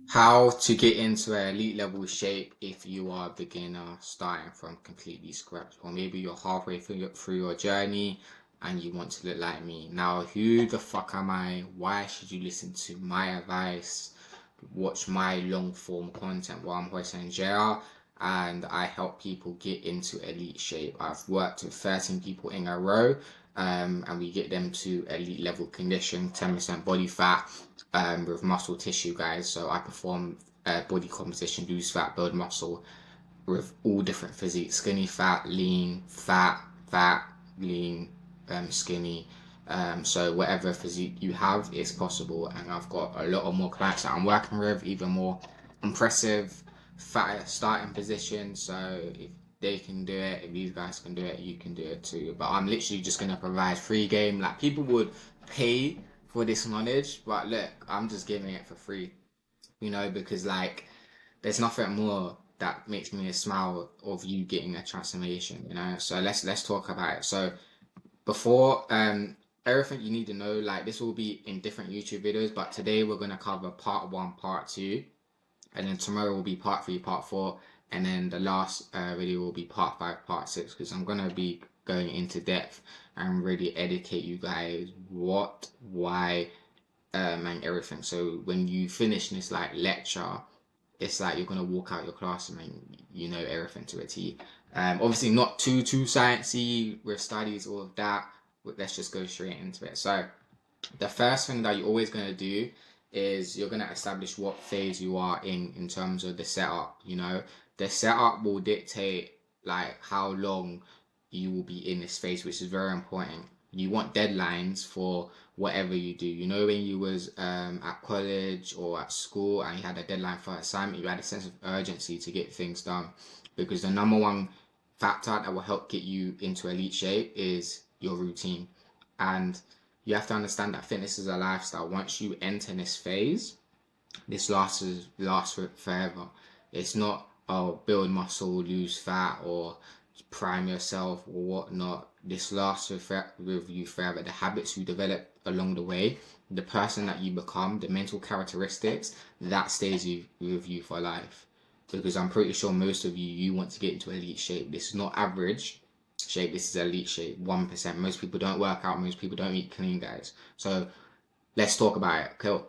How to get into an elite level shape if you are a beginner starting from completely scratch, or maybe you're halfway through your journey and you want to look like me. Now, who the fuck am I? Why should you listen to my advice? Watch my long form content. Well, I'm Hossein JR and I help people get into elite shape. I've worked with 13 people in a row, and we get them to elite level condition, 10% body fat, with muscle tissue, guys. So I perform body composition, lose fat, build muscle with all different physiques: skinny, fat, lean, fat, lean, skinny. So whatever physique you have is possible, and I've got a lot of more clients that I'm working with, even more impressive, fat starting position. So if they can do it, if these guys can do it, you can do it too. But I'm literally just gonna provide free game. Like, people would pay for this knowledge, but look, I'm just giving it for free, because like there's nothing more that makes me smile of you getting a transformation. So let's talk about it. So before everything you need to know, like, this will be in different YouTube videos, but today we're gonna cover part one, part two, and then tomorrow will be part three, part four, and then the last video will be part five, part six, because I'm gonna be going into depth and really educate you guys what, why, and everything. So when you finish this like lecture, it's like you're gonna walk out your classroom and you know everything to a T. Obviously not too sciencey with studies, all of that. But let's just go straight into it. So the first thing that you're always gonna do is you're gonna establish what phase you are in terms of the setup. The setup will dictate like how long you will be in this phase, which is very important. You want deadlines for whatever you do. When you was at college or at school and you had a deadline for an assignment, you had a sense of urgency to get things done, because the number one factor that will help get you into elite shape is your routine. And you have to understand that fitness is a lifestyle. Once you enter this phase, this lasts forever. It's not, oh, build muscle, lose fat, or prime yourself or whatnot. This lasts with you forever. The habits you develop along the way, the person that you become, the mental characteristics, that stays with you for life. Because I'm pretty sure most of you want to get into elite shape. This is not average shape, this is elite shape, 1%. Most people don't work out, most people don't eat clean, guys. So let's talk about it. Cool.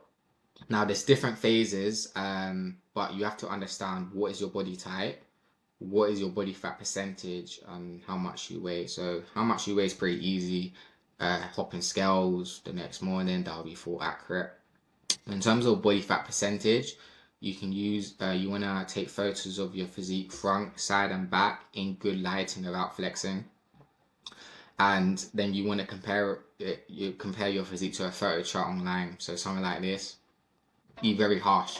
Now there's different phases, but you have to understand what is your body type, what is your body fat percentage, and how much you weigh. So how much you weigh is pretty easy. Hopping scales the next morning, that'll be full accurate. In terms of body fat percentage, you can use, you want to take photos of your physique front, side, and back in good lighting without flexing. And then you want to compare your physique to a photo chart online. So something like this, be very harsh.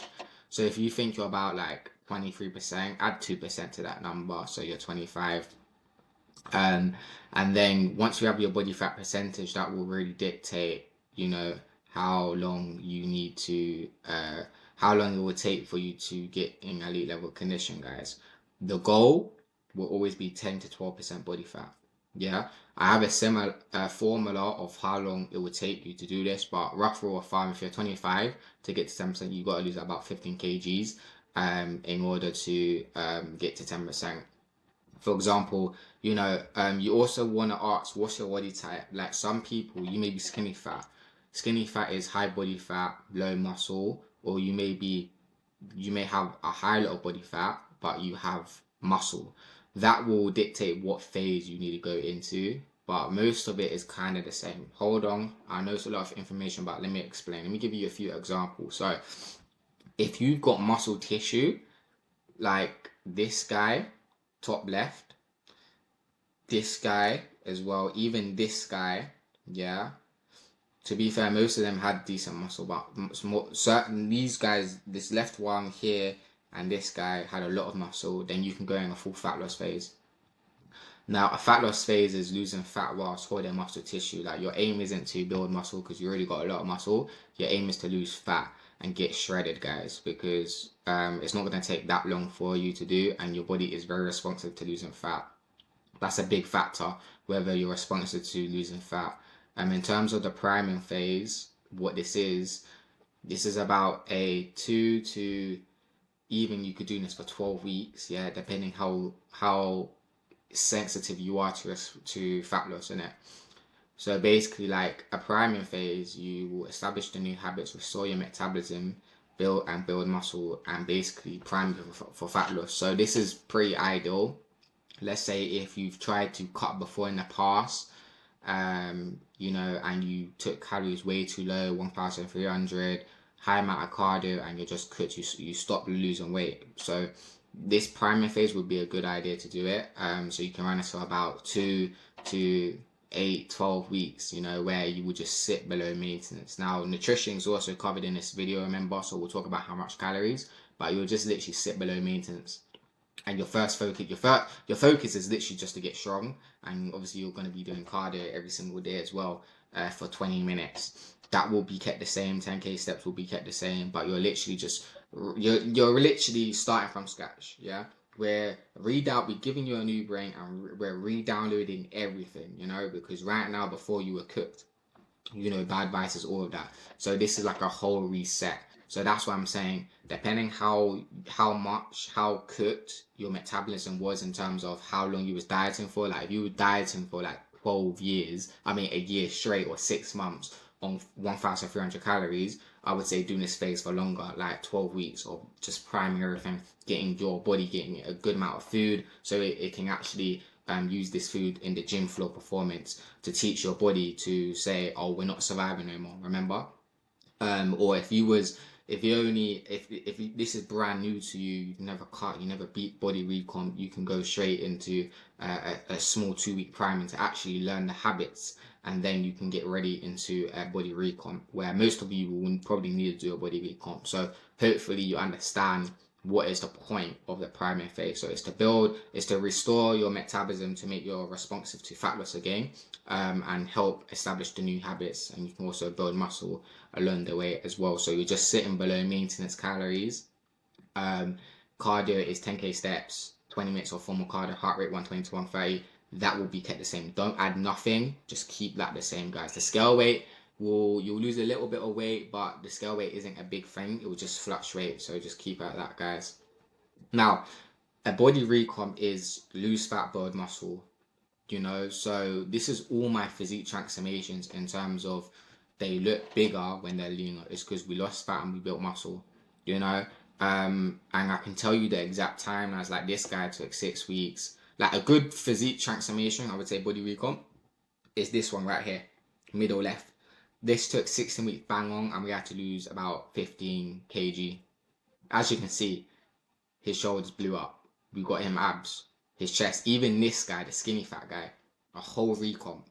So if you think you're about like 23%, add 2% to that number, so you're 25. Um, and then once you have your body fat percentage, that will really dictate, how long you need to, how long it will take for you to get in elite level condition, guys. The goal will always be 10 to 12% body fat. Yeah, I have a similar formula of how long it would take you to do this, but rough rule of thumb, if you're 25, to get to 10%, you got to lose about 15 kgs in order to get to 10%. For example, you also want to ask, what's your body type? Like, some people, you may be skinny fat. Skinny fat is high body fat, low muscle, or you may have a high lot of body fat, but you have muscle. That will dictate what phase you need to go into, but most of it is kind of the same. Hold on, I know it's a lot of information, but let me explain. Let me give you a few examples. So, if you've got muscle tissue, like this guy, top left, this guy as well, even this guy, yeah. To be fair, most of them had decent muscle, but certain these guys, this left one here and this guy had a lot of muscle. Then you can go in a full fat loss phase. Now, a fat loss phase is losing fat whilst holding muscle tissue. Like, your aim isn't to build muscle because you already got a lot of muscle. Your aim is to lose fat and get shredded, guys, because it's not going to take that long for you to do, and your body is very responsive to losing fat. That's a big factor, whether you're responsive to losing fat. In terms of the priming phase, what this is, This is about a 2 to even you could do this for 12 weeks, yeah, depending how sensitive you are to fat loss in it. So basically, like a priming phase, you will establish the new habits, restore your metabolism, build muscle, and basically prime you for fat loss. So this is pretty ideal. Let's say if you've tried to cut before in the past, and you took calories way too low, 1,300, high amount of cardio, and you're just cooked, you stop losing weight. So this priming phase would be a good idea to do it. So you can run this for about 2 to 8, 12 weeks, where you would just sit below maintenance. Now, nutrition is also covered in this video, remember, so we'll talk about how much calories, but you'll just literally sit below maintenance. And your focus is literally just to get strong, and obviously you're going to be doing cardio every single day as well, for 20 minutes. That will be kept the same. 10k steps will be kept the same, but you're literally starting from scratch. Yeah, we're giving you a new brain, and we're re-downloading everything, because right now, before, you were cooked, bad vices, all of that. So this is like a whole reset. So that's why I'm saying, depending how cooked your metabolism was in terms of how long you was dieting for. Like if you were dieting for like 12 years, I mean a year straight, or 6 months on 1,300 calories, I would say doing this phase for longer, like 12 weeks, or just priming everything, getting your body getting a good amount of food, so it can actually use this food in the gym floor performance to teach your body to say, oh, we're not surviving no more, remember? Or if this is brand new to you, you've never cut, you never beat body recomp, you can go straight into a small 2 week priming to actually learn the habits, and then you can get ready into a body recomp, where most of you will probably need to do a body recomp. So hopefully you understand what is the point of the priming phase. So it's to restore your metabolism to make you responsive to fat loss again, and help establish the new habits. And you can also build muscle along the way as well. So you're just sitting below maintenance calories. Um, Cardio is 10k steps, 20 minutes of formal cardio, heart rate 120 to 130. That will be kept the same. Don't add nothing. Just keep that the same, guys. The scale weight you'll lose a little bit of weight, but the scale weight isn't a big thing. It will just fluctuate. So just keep at that, guys. Now, a body recomp is lose fat, build muscle. So this is all my physique transformations in terms of they look bigger when they're leaner. It's because we lost fat and we built muscle, you know. And I can tell you the exact timelines. Like this guy took 6 weeks. Like a good physique transformation, I would say body recomp, is this one right here, middle left. This took 16 weeks bang on, and we had to lose about 15 kg. As you can see, his shoulders blew up. We got him abs. His chest. Even this guy, the skinny fat guy, a whole recomp.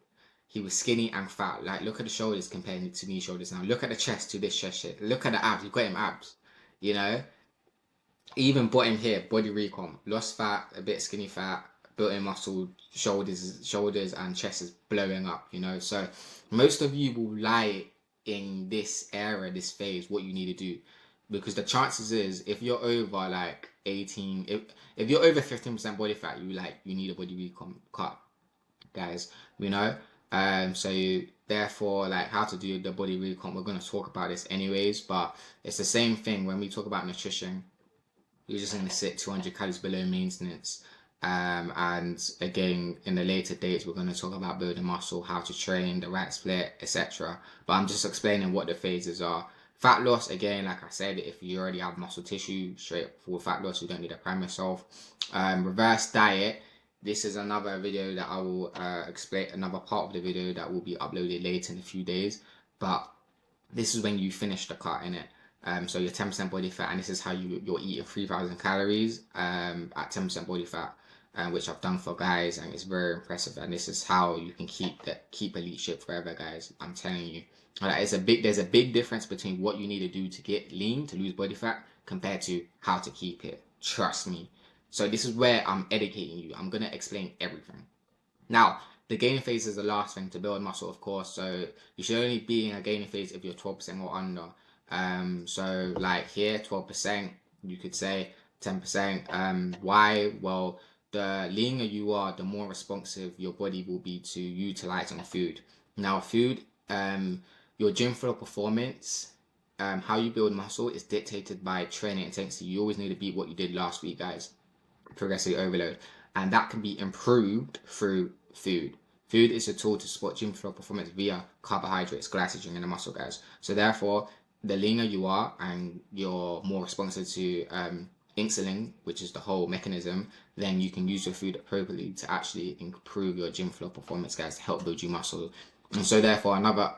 He was skinny and fat. Like, look at the shoulders compared to me shoulders now. Look at the chest to this chest shit. Look at the abs. We got him abs. You know? Even bottom here, body recomp. Lost fat, a bit skinny fat, built in muscle, shoulders and chest is blowing up, So most of you will lie in this era, this phase, what you need to do. Because the chances is, if you're over like 18, if you're over 15% body fat, you need a body recomp cut, guys. You know. Therefore, like how to do the body recomp, we're gonna talk about this anyways. But it's the same thing when we talk about nutrition. You're just going to sit 200 calories below maintenance. And again, in the later dates, we're going to talk about building muscle, how to train, the right split, etc. But I'm just explaining what the phases are. Fat loss, again, like I said, if you already have muscle tissue, straight for fat loss, you don't need to prime yourself. Reverse diet. This is another video that I will explain, another part of the video that will be uploaded later in a few days. But this is when you finish the cut in it. So you're 10% body fat, and this is how you're eating 3,000 calories at 10% body fat, which I've done for guys, and it's very impressive. And this is how you can keep elite shape forever, guys. I'm telling you. There's a big difference between what you need to do to get lean, to lose body fat, compared to how to keep it. Trust me. So this is where I'm educating you. I'm gonna explain everything. Now, the gaining phase is the last thing to build muscle, of course. So you should only be in a gaining phase if you're 12% or under. So like here, 12%, you could say 10%. Why? Well, the leaner you are, the more responsive your body will be to utilizing food. Now, food, your gym floor performance, how you build muscle is dictated by training intensity. You always need to beat what you did last week, guys. Progressive overload, and that can be improved through food. Food is a tool to support gym flow performance via carbohydrates, glycogen in the muscle, guys. So therefore, the leaner you are and you're more responsive to insulin, which is the whole mechanism, then you can use your food appropriately to actually improve your gym flow performance, guys, to help build your muscle. And so therefore, another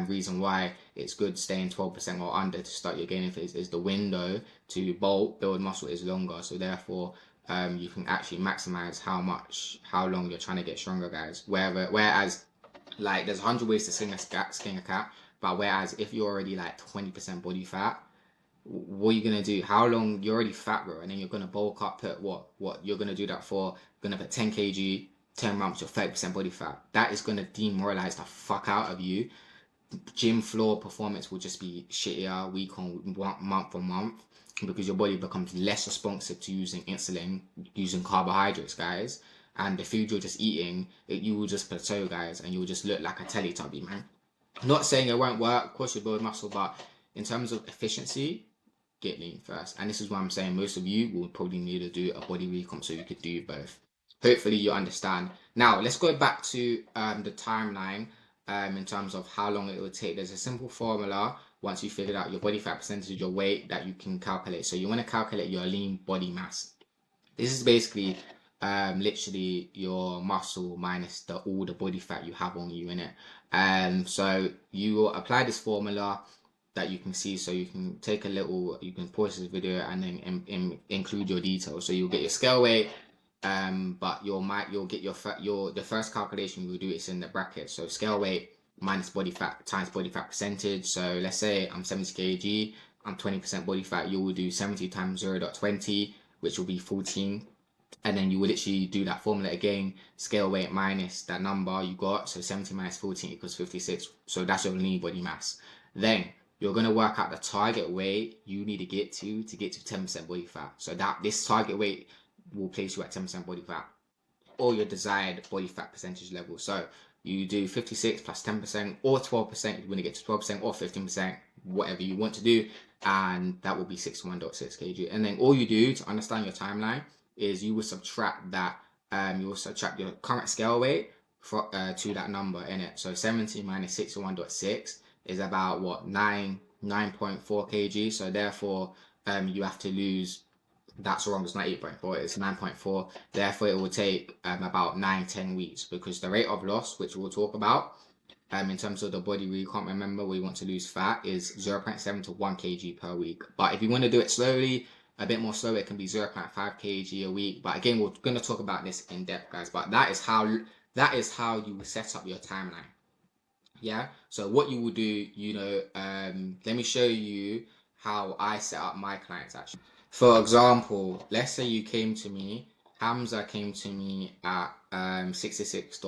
reason why it's good staying 12% or under to start your gaining phase is the window to build muscle is longer. So therefore, you can actually maximize how long you're trying to get stronger, guys. Whereas, like, there's 100 ways to skin a cat, but whereas if you're already like 20% body fat, what are you gonna do? How long you're already fat, bro, and then you're gonna bulk up, put what you're gonna do that for? You're gonna put 10 kg, 10 months, you're 30% body fat. That is gonna demoralize the fuck out of you. Gym floor performance will just be shittier week on month on month, because your body becomes less responsive to using insulin, using carbohydrates, guys. And the food you're just eating, you will just plateau, guys, and you will just look like a Teletubby, man. Not saying it won't work, of course you build muscle, but in terms of efficiency, get lean first. And this is why I'm saying most of you will probably need to do a body recomp so you could do both. Hopefully you understand. Now let's go back to the timeline in terms of how long it will take. There's a simple formula once you figured out your body fat percentage, your weight, that you can calculate. So you want to calculate your lean body mass. This is basically literally your muscle minus all the body fat you have on you in it. So you will apply this formula that you can see. So you can take you can pause this video and then include your details. So you'll get your scale weight, but you'll get the first calculation you will do is in the bracket. So scale weight minus body fat times body fat percentage. So let's say I'm 70 kg, I'm 20% body fat. You will do 70 times 0.20, which will be 14. And then you would literally do that formula again, scale weight minus that number you got. So 70 minus 14 equals 56. So that's your lean body mass. Then you're going to work out the target weight you need to get to 10% body fat. So that this target weight will place you at 10% body fat, or your desired body fat percentage level. So you do 56 plus 10% or 12%, you want to get to 12% or 15%, whatever you want to do, and that will be 61.6 kg. And then all you do to understand your timeline is you will subtract that, you will subtract your current scale weight to that number in it. So 70 minus 61.6 is about what, 9.4 kg. So therefore you have to lose, that's wrong, it's not 8.4, it's 9.4. Therefore it will take about 9-10 weeks, because the rate of loss, which we'll talk about in terms of the body recomp, remember we want to lose fat, is 0.7 to 1 kg per week. But if you want to do it slowly, a bit more slow, it can be 0.5 kg a week. But again, we're going to talk about this in depth, guys. But that is how you will set up your timeline. Yeah, so what you will do, let me show you how I set up my clients actually. For example, let's say you came to me, Hamza came to me at 66.55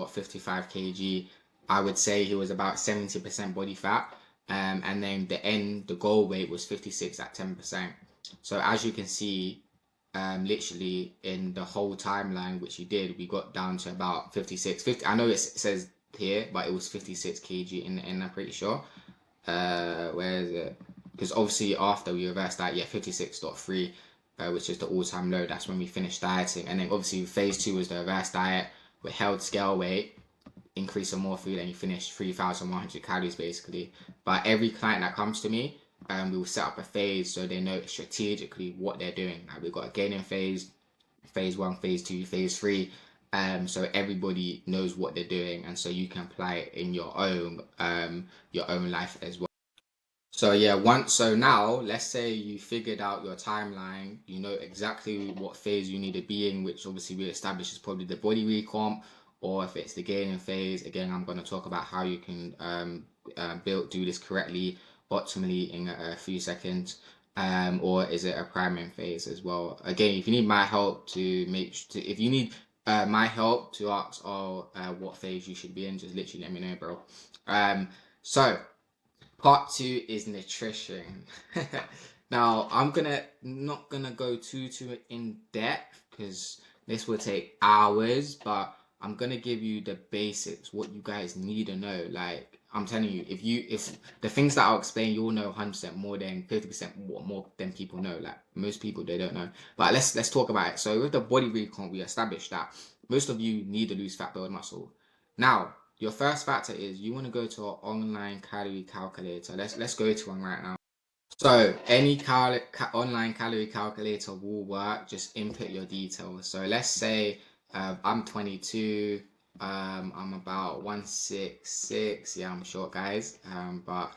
kg. I would say he was about 70% body fat, and then the goal weight was 56 at 10%. So as you can see, literally in the whole timeline which he did, we got down to about 56. I know it says here, but it was 56 kg in the end, I'm pretty sure. Where is it? Because obviously after we reversed that, yeah, 56.3, which is the all-time low. That's when we finished dieting. And then obviously phase 2 was the reverse diet. We held scale weight, increase some more food, and you finish 3,100 calories basically. But every client that comes to me, we will set up a phase so they know strategically what they're doing. Like we've got a gaining phase, phase 1, phase 2, phase 3. So everybody knows what they're doing, and so you can apply it in your own life as well. So yeah, so now let's say you figured out your timeline, you know exactly what phase you need to be in, which obviously we established is probably the body recomp, or if it's the gaining phase. Again, I'm going to talk about how you can do this correctly, optimally in a few seconds. Or is it a priming phase as well? Again, if you need my help if you need my help to ask what phase you should be in, just literally let me know, bro. So part 2 is nutrition. Now I'm not gonna go too in depth, because this will take hours, but I'm gonna give you the basics, what you guys need to know. Like I'm telling you, if the things that I'll explain, you'll know 100% more than 50% more than people know. Like most people, they don't know. But let's talk about it. So with the body recon, we established that most of you need to lose fat, build muscle. Now, your first factor is you want to go to an online calorie calculator. Let's go to one right now. So any online calorie calculator will work. Just input your details. So let's say I'm 22. I'm about 166. Yeah, I'm short, guys. But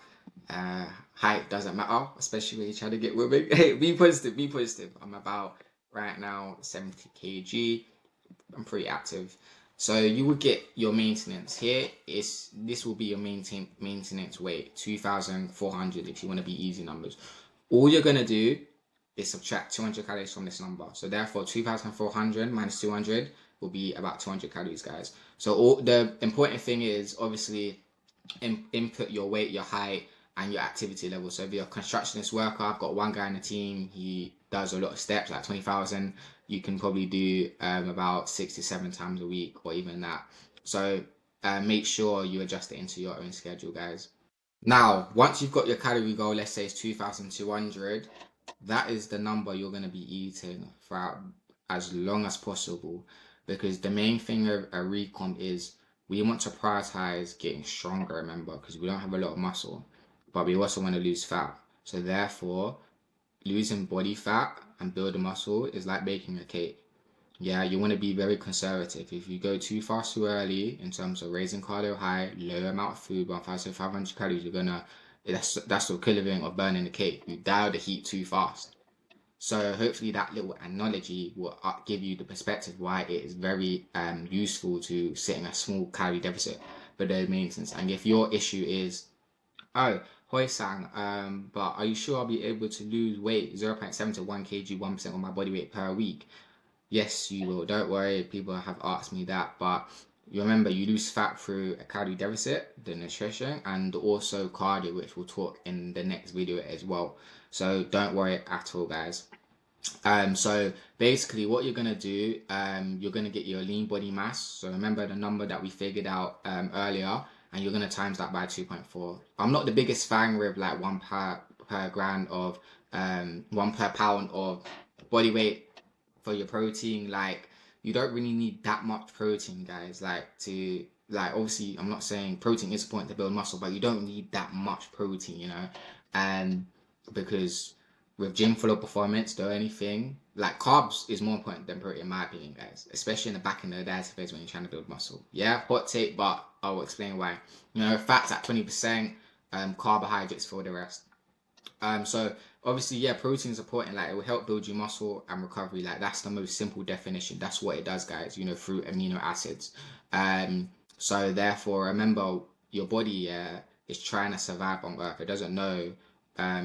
height doesn't matter, especially when you're trying to get women. Hey, be positive. Be positive. I'm about right now 70 kg. I'm pretty active. So you will get your maintenance here. This will be your maintenance weight, 2,400 if you want to be easy numbers. All you're gonna do is subtract 200 calories from this number. So therefore, 2,400 minus 200 will be about 200 calories, guys. So all the important thing is obviously input your weight, your height, and your activity level. So if you're a constructionist worker, I've got one guy in the team, he does a lot of steps, like 20,000. You can probably do about 6 to 7 times a week or even that. So make sure you adjust it into your own schedule, guys. Now, once you've got your calorie goal, let's say it's 2,200, that is the number you're going to be eating for as long as possible. Because the main thing of a recon is we want to prioritize getting stronger, remember, because we don't have a lot of muscle, but we also want to lose fat. So therefore, losing body fat and building muscle is like baking a cake. Yeah, you want to be very conservative. If you go too fast too early in terms of raising cardio high, low amount of food, 1,500 calories, you're gonna that's the equivalent of burning the cake. You dial the heat too fast. So hopefully that little analogy will give you the perspective why it is very useful to sit in a small calorie deficit for the maintenance. And if your issue is, oh, Hoi Sang, but are you sure I'll be able to lose weight 0.7 to 1 kg, 1% of my body weight per week? Yes, you will. Don't worry. People have asked me that, but you remember you lose fat through a calorie deficit, the nutrition, and also cardio, which we'll talk in the next video as well. So don't worry at all, guys. So basically, what you're gonna do, you're gonna get your lean body mass. So remember the number that we figured out earlier, and you're gonna times that by 2.4. I'm not the biggest fan with like one per gram of 1 per pound of body weight for your protein. Like you don't really need that much protein, guys. Like obviously I'm not saying protein is important to build muscle, but you don't need that much protein, and because with gym full of performance, though anything like carbs is more important than protein in my opinion, guys, especially in the back end of the diet phase when you're trying to build muscle. Yeah, hot take, but I'll explain why. Fats at 20%, carbohydrates for the rest. So obviously, yeah, protein is important. Like it will help build your muscle and recovery. Like that's the most simple definition. That's what it does, guys. Through amino acids. So therefore, remember your body is trying to survive on Earth. It doesn't know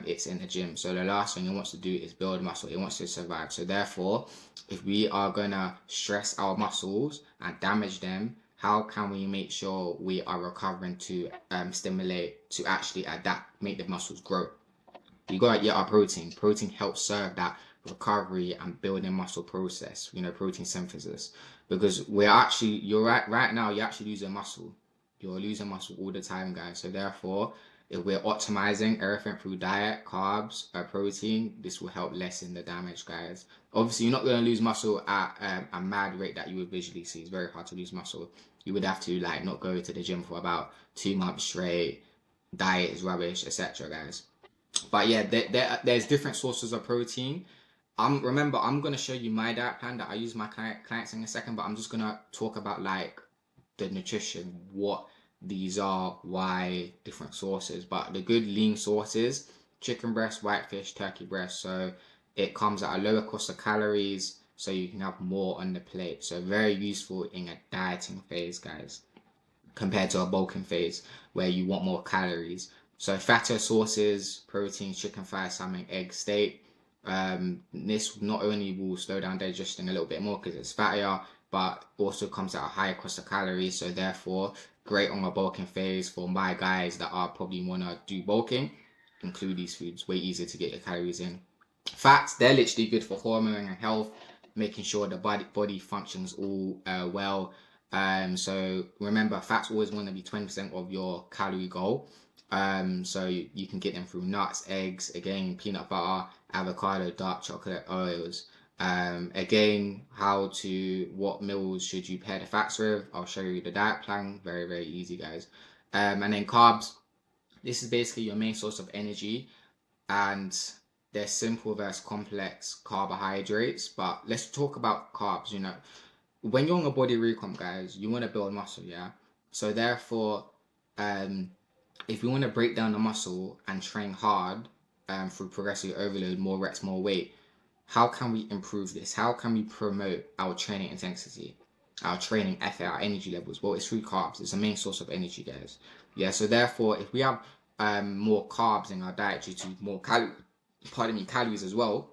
it's in the gym. So the last thing it wants to do is build muscle. It wants to survive. So therefore, if we are gonna stress our muscles and damage them, how can we make sure we are recovering to stimulate to actually adapt, make the muscles grow? You gotta get our protein. Protein helps serve that recovery and building muscle process, protein synthesis. Because you're right now, you're actually losing muscle. You're losing muscle all the time, guys. So therefore, if we're optimizing everything through diet, carbs, protein, this will help lessen the damage, guys. Obviously, you're not going to lose muscle at a mad rate that you would visually see. It's very hard to lose muscle. You would have to like not go to the gym for about 2 months straight. Diet is rubbish, etc., guys. But yeah, there's different sources of protein. Remember, I'm gonna show you my diet plan that I use my clients in a second, but I'm just gonna talk about like the nutrition, what these are, why, different sources. But the good lean sources: chicken breast, whitefish, turkey breast. So it comes at a lower cost of calories, so you can have more on the plate. So very useful in a dieting phase, guys, compared to a bulking phase where you want more calories. So fatter sources, protein, chicken, fat, salmon, egg, steak. This not only will slow down digestion a little bit more because it's fattier, but also comes at a higher cost of calories. So therefore, great on a bulking phase for my guys that are probably wanna do bulking. Include these foods, way easier to get your calories in. Fats, they're literally good for hormone and health, making sure the body functions all well. So remember, fats always want to be 20% of your calorie goal. So you can get them through nuts, eggs, again, peanut butter, avocado, dark chocolate, oils. Again, what meals should you pair the fats with? I'll show you the diet plan. Very, very easy, guys. And then carbs. This is basically your main source of energy, and they're simple versus complex carbohydrates. But let's talk about carbs. When you're on a body recomp, guys, you want to build muscle, yeah? So therefore, um, if you want to break down the muscle and train hard through progressive overload, more reps, more weight, how can we improve this? How can we promote our training intensity, our training effort, our energy levels? Well, it's through carbs. It's the main source of energy, guys. Yeah, so therefore, if we have more carbs in our diet due to more calories as well,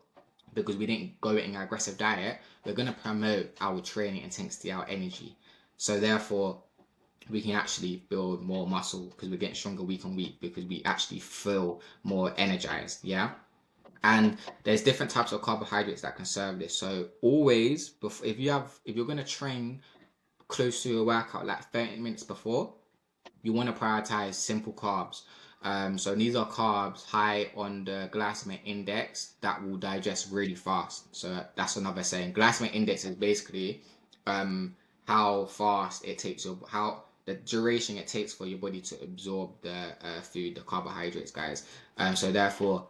because we didn't go in an aggressive diet, we're going to promote our training intensity, our energy. So therefore, we can actually build more muscle because we're getting stronger week on week because we actually feel more energized. Yeah. And there's different types of carbohydrates that can serve this. So always, if you're gonna train close to your workout, like 30 minutes before, you want to prioritize simple carbs. So these are carbs high on the glycemic index that will digest really fast. So that's another saying. Glycemic index is basically how fast it takes how the duration it takes for your body to absorb the food, the carbohydrates, guys. So therefore,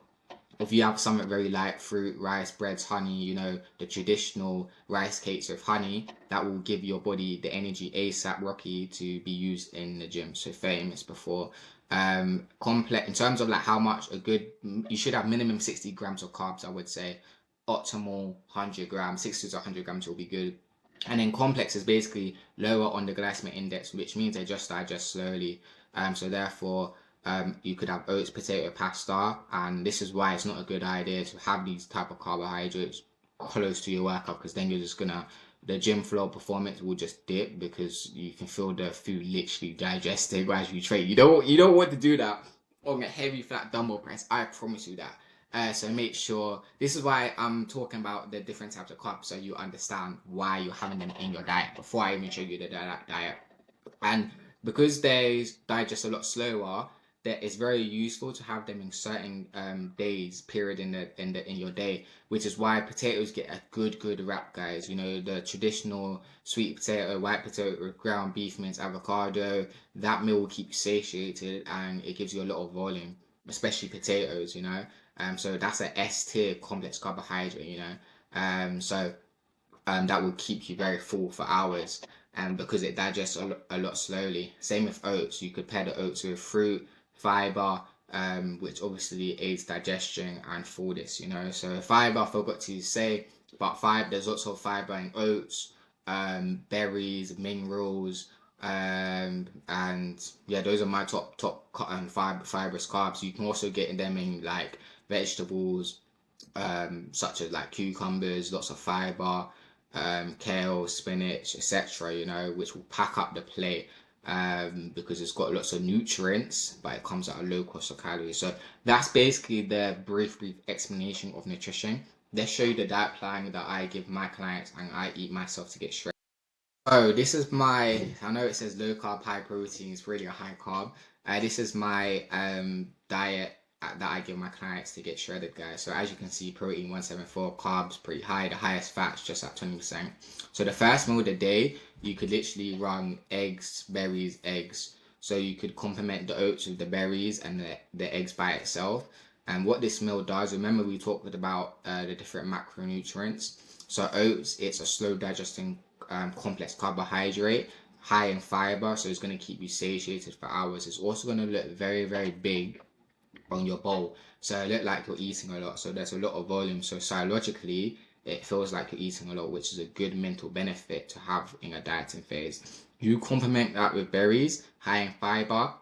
if you have something very light, fruit, rice, breads, honey, the traditional rice cakes with honey, that will give your body the energy ASAP Rocky to be used in the gym. So 30 minutes before. Complex in terms of like how much you should have minimum 60 grams of carbs, I would say. Optimal 100 grams, 60 to 100 grams will be good. And then complex is basically lower on the glycemic index, which means they just digest slowly. So therefore, you could have oats, potato, pasta, and this is why it's not a good idea to have these type of carbohydrates close to your workout, because then you're just gonna the gym floor performance will just dip because you can feel the food literally digesting as you train. You don't want to do that on a heavy flat dumbbell press. I promise you that. So make sure this is why I'm talking about the different types of carbs, so you understand why you're having them in your diet before I even show you the diet. And because they digest a lot slower, that it's very useful to have them in certain days period in your day, which is why potatoes get a good rap, guys. The traditional sweet potato, white potato with ground beef mince, avocado. That meal will keep you satiated and it gives you a lot of volume, especially potatoes. So that's an S tier complex carbohydrate. That will keep you very full for hours, and because it digests a lot slowly. Same with oats. You could pair the oats with fruit, fiber, which obviously aids digestion and fullness. So fiber, I forgot to say, but there's also fiber in oats, berries, minerals, and yeah, those are my top fibrous carbs. You can also get them in like vegetables, such as like cucumbers, lots of fiber, kale, spinach, etc. Which will pack up the plate, because it's got lots of nutrients, but it comes at a low cost of calories. So that's basically the brief explanation of nutrition. Let's show you the diet plan that I give my clients and I eat myself to get straight. Oh, this is I know it says low carb, high protein, it's really a high carb. This is my diet that I give my clients to get shredded, guys. So as you can see, protein 174, carbs pretty high, the highest fats just at 20%. So the first meal of the day, you could literally run eggs, berries, eggs. So you could complement the oats with the berries and the eggs by itself. And what this meal does, remember we talked about the different macronutrients. So oats, it's a slow digesting complex carbohydrate, high in fiber, so it's going to keep you satiated for hours. It's also going to look very, very big on your bowl, so it look like you're eating a lot. So there's a lot of volume. So psychologically, it feels like you're eating a lot, which is a good mental benefit to have in a dieting phase. You complement that with berries, high in fiber,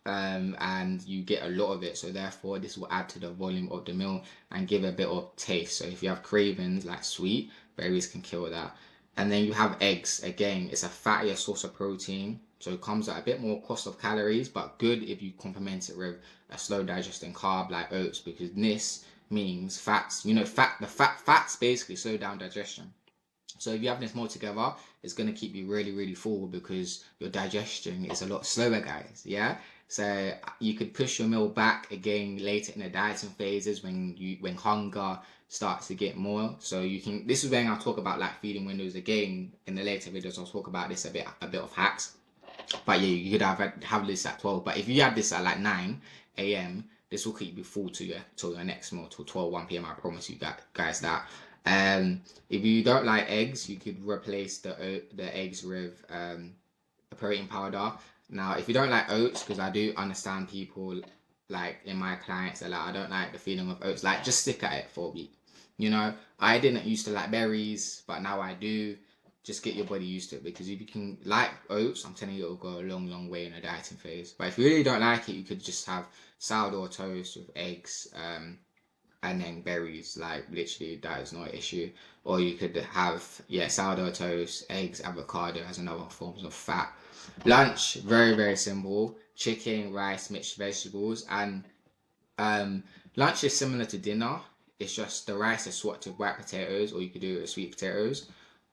and you get a lot of it. So therefore, this will add to the volume of the meal and give a bit of taste. So if you have cravings like sweet, berries can kill that. And then you have eggs. Again, it's a fattier source of protein, so it comes at a bit more cost of calories, but good if you complement it with a slow digesting carb like oats, because this means fats. The fats basically slow down digestion. So if you have this meal together, it's gonna keep you really, really full because your digestion is a lot slower, guys. Yeah. So you could push your meal back again later in the dieting phases when hunger starts to get more. So you can. This is when I'll talk about like feeding windows again in the later videos. I'll talk about this a bit of hacks. But yeah, you could have this at 12. But if you have this at like 9 a.m., this will keep you full to your next meal till 12 1 p.m. I promise you guys that. If you don't like eggs, you could replace the eggs with a protein powder. Now, if you don't like oats, because I do understand people like in my clients are like, I don't like the feeling of oats. Like, just stick at it for a week. You know, I didn't used to like berries, but now I do. Just get your body used to it, because if you can like oats, I'm telling you it'll go a long, long way in a dieting phase. But if you really don't like it, you could just have sourdough toast with eggs, and then berries. Like literally, that is not an issue. Or you could have sourdough toast, eggs, avocado as another forms of fat. Lunch, very, very simple: chicken, rice, mixed vegetables. And lunch is similar to dinner. It's just the rice is swapped with white potatoes, or you could do it with sweet potatoes.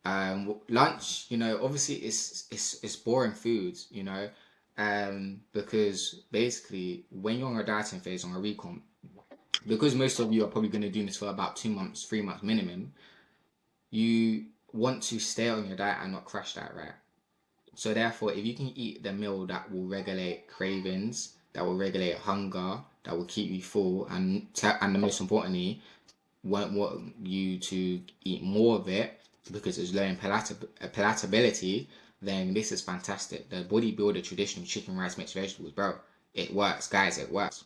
Lunch, obviously it's boring foods, because basically when you're on a dieting phase, on a recomp, because most of you are probably going to do this for about 2 months, 3 months minimum, you want to stay on your diet and not crash that, right? So therefore, if you can eat the meal that will regulate cravings, that will regulate hunger, that will keep you full, and the most importantly, want you to eat more of it because it's low in palatability, then this is fantastic. The bodybuilder traditional chicken, rice, mixed vegetables, bro, it works, guys, it works.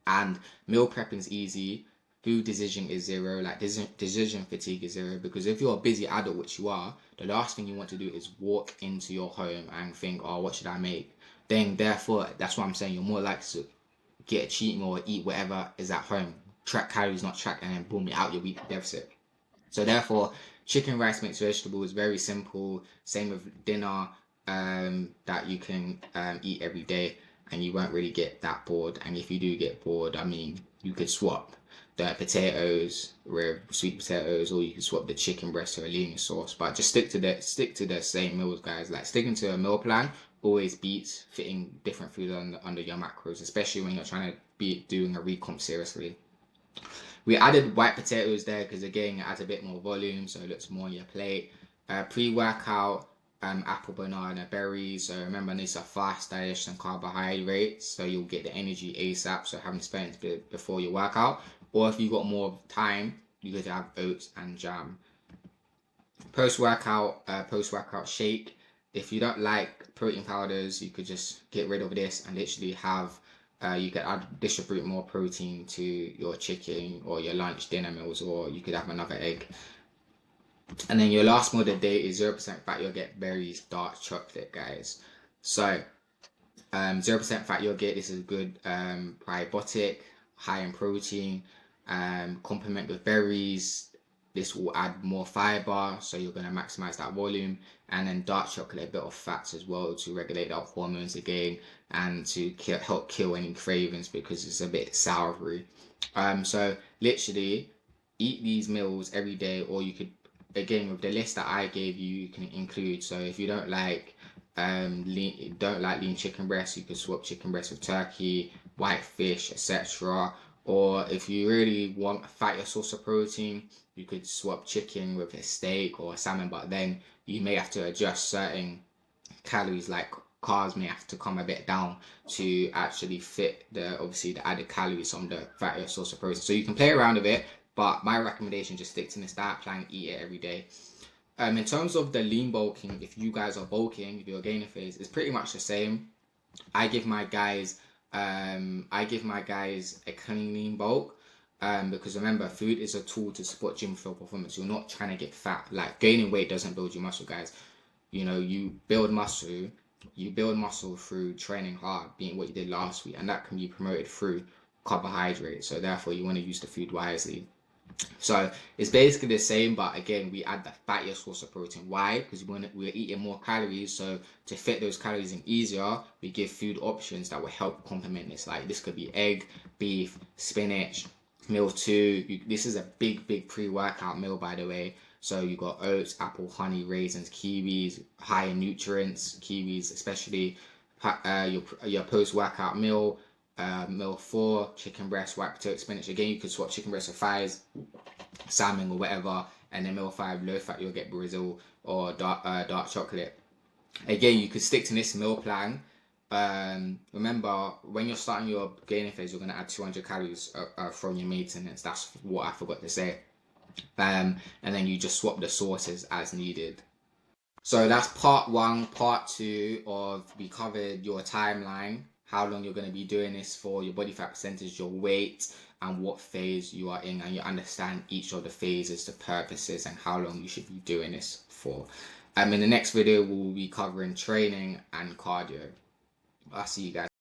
And meal prepping is easy. Food decision is zero. Like decision fatigue is zero, because if you're a busy adult, which you are, the last thing you want to do is walk into your home and think, oh, what should I make? Then therefore, that's what I'm saying. You're more likely to get a cheat meal or eat whatever is at home. Track calories, not track, and then boom, you're out your weekly deficit. So therefore, chicken, rice, mixed vegetables, very simple. Same with dinner, that you can eat every day, and you won't really get that bored. And if you do get bored, I mean, you could swap the potatoes with sweet potatoes, or you can swap the chicken breast or a lean sauce. But just stick to the same meals, guys. Like sticking to a meal plan always beats fitting different food under your macros, especially when you're trying to be doing a recomp seriously. We added white potatoes there because again it adds a bit more volume, so it looks more on your plate. Pre-workout, apple, banana, berries. So remember, these are fast digestion carbohydrates, so you'll get the energy ASAP. So having spent before your workout, or if you got more time, you could have oats and jam. Post-workout shake. If you don't like protein powders, you could just get rid of this and literally have. You could distribute more protein to your chicken or your lunch, dinner meals, or you could have another egg. And then your last meal of the day is 0% fat. You'll get berries, dark chocolate, guys. So 0% fat yogurt. This is good probiotic, high in protein. Complement with berries. This will add more fiber, so you're going to maximize that volume. And then dark chocolate, a bit of fats as well to regulate that hormones again, and to help kill any cravings because it's a bit soury. So literally eat these meals every day, or you could, again, with the list that I gave you, you can include. So if you don't like lean chicken breast, you can swap chicken breast with turkey, white fish, etc. Or if you really want a fattier source of protein, you could swap chicken with a steak or a salmon, but then you may have to adjust certain calories, like carbs may have to come a bit down to actually fit obviously the added calories on the fattier source of protein. So you can play around with it, but my recommendation, just stick to this diet plan, eat it every day. In terms of the lean bulking, if you guys are bulking, if you're gaining phase, it's pretty much the same. I give my guys a clean lean bulk, because remember, food is a tool to support gym flow performance. You're not trying to get fat. Like gaining weight doesn't build your muscle, guys. You build muscle. You build muscle through training hard, being what you did last week, and that can be promoted through carbohydrates. So therefore, you want to use the food wisely. So it's basically the same, but again, we add the fattier source of protein. Why? Because we're eating more calories, so to fit those calories in easier, we give food options that will help complement this. Like this could be egg, beef, spinach, Meal 2, this is a big pre-workout meal, by the way. So you got oats, apple, honey, raisins, kiwis, high in nutrients, kiwis especially. Your post-workout meal. Meal 4, chicken breast, white potato, spinach. Again, you could swap chicken breast for thighs, salmon or whatever. And then meal 5, low fat, you'll get Brazil or dark chocolate. Again, you could stick to this meal plan. Remember, when you're starting your gaining phase, you're going to add 200 calories from your maintenance. That's what I forgot to say. And then you just swap the sources as needed. So that's part 1. Part 2 of, we covered your timeline, how long you're going to be doing this for, your body fat percentage, your weight, and what phase you are in, and you understand each of the phases, the purposes, and how long you should be doing this for. In the next video, we'll be covering training and cardio. I'll see you guys.